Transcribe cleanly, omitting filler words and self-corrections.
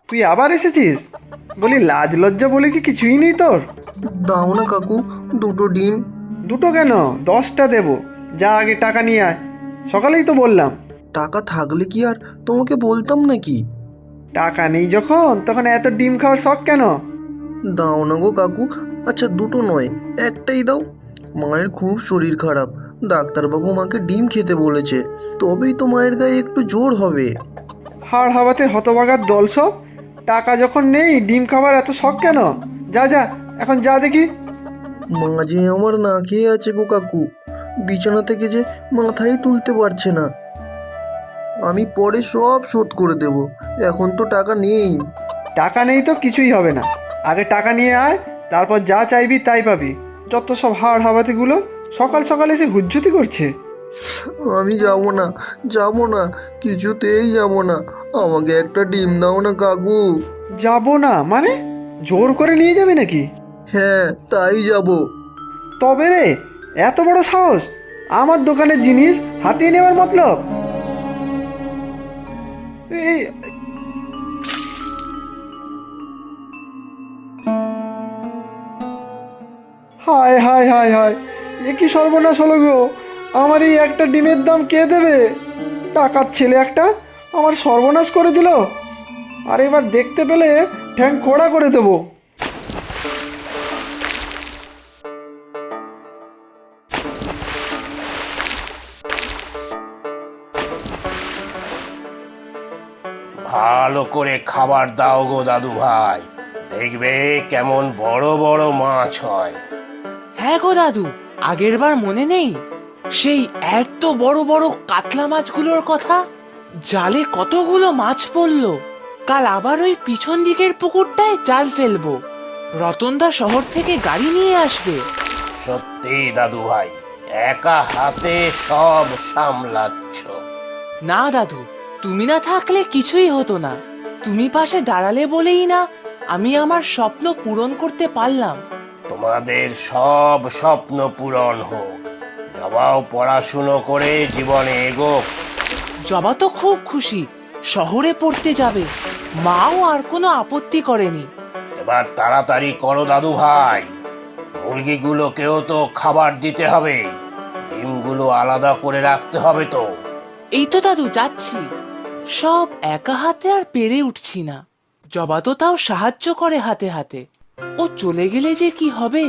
তুই আবার এসেছিস? বলি লাজ লজ্জা বলে কি কিছুই নেই তোর? দাও না কাকু, দুটো ডিম। দুটো কেন, 10টা দেবো। যা আগে টাকা নিয়ে আয়। সকালেই তো বললাম। টাকা থাকলে কি আর তোমাকে বলতাম নাকি? টাকা নেই যখন তখন এত ডিম খাওয়ার শখ কেন? দাও না গো কাকু। আচ্ছা দুটো নয়, একটাই দাও। মায়ের খুব শরীর খারাপ, ডাক্তারবাবু মাকে ডিম খেতে বলেছে, তবেই তো মায়ের গায়ে একটু জোর হবে। হাড় হাওয়াতে হতভাগার দল সব। টাকা যখন নেই ডিম খাবার এত শখ কেন? যা যা, এখন যা দেখি। মা যে আমার না খেয়ে আছে গো কাকু, বিছানা থেকে যে মাথাই তুলতে পারছে না। আমি পরে সব শোধ করে দেব, এখন তো টাকা নেই। টাকা নেই তো কিছুই হবে না। আগে টাকা নিয়ে আয়, তারপর যা চাইবি তাই পাবি। যত সব হাড় হাওয়াতিগুলো সকাল সকাল এসে হুজ্জুতি করছে। আমি যাব না, যাব না, কিছুতেই যাব না। আমাকে একটা ডিম দাও না কাকু। যাবো না মানে? জোর করে নিয়ে যাবি নাকি? হ্যাঁ, তাই যাব। তবে রে, এত বড় সাহস! আমার দোকানের জিনিস হাতিয়ে নেওয়ার মতলব? এই, হায় হায় হায় হায়, এ কি সর্বনাশ হলো গো! আমার এই একটা ডিমের দাম কে দেবে? টাকার ছেলে একটা আমার সর্বনাশ করে দিল। আর এবার দেখতে পেলে ঠ্যাং খোড়া করে দেবো। ভালো করে খাবার দাও গো দাদু ভাই, দেখবে কেমন বড় বড় মাছ হয়। হ্যাঁ গো দাদু, আগের বার মনে নেই সেই এত বড় বড় কাতলা মাছগুলোর কথা? জালে কতগুলো মাছ পড়লো। কাল আবার ওই পিছন দিকের পুকুরটায় জাল ফেলবো। রতনদা শহর থেকে গাড়ি নিয়ে আসবে। সত্যি দাদু ভাই, একা হাতে সব সামলাচ্ছ। না দাদু, তুমি না থাকলে কিছুই হতো না। তুমি পাশে দাঁড়ালে বলেই না আমি আমার স্বপ্ন পূরণ করতে পারলাম। তোমাদের সব স্বপ্ন পূরণ হোক। জবাও পড়াশুনো করে জীবনে এগোক। জবা তো খুব খুশি, শহরে পড়তে যাবে। মাও আর কোনো আপত্তি করেনি। এবার তাড়াতাড়ি করো দাদু ভাই, মুরগিগুলোকেও তো খাবার দিতে হবে, ডিমগুলো আলাদা করে রাখতে হবে তো। এই তো দাদু যাচ্ছি। সব একা হাতে আর পেরে উঠছি না। জবা তো তাও সাহায্য করে হাতে হাতে। ও চলে গেলে যে কি হবে।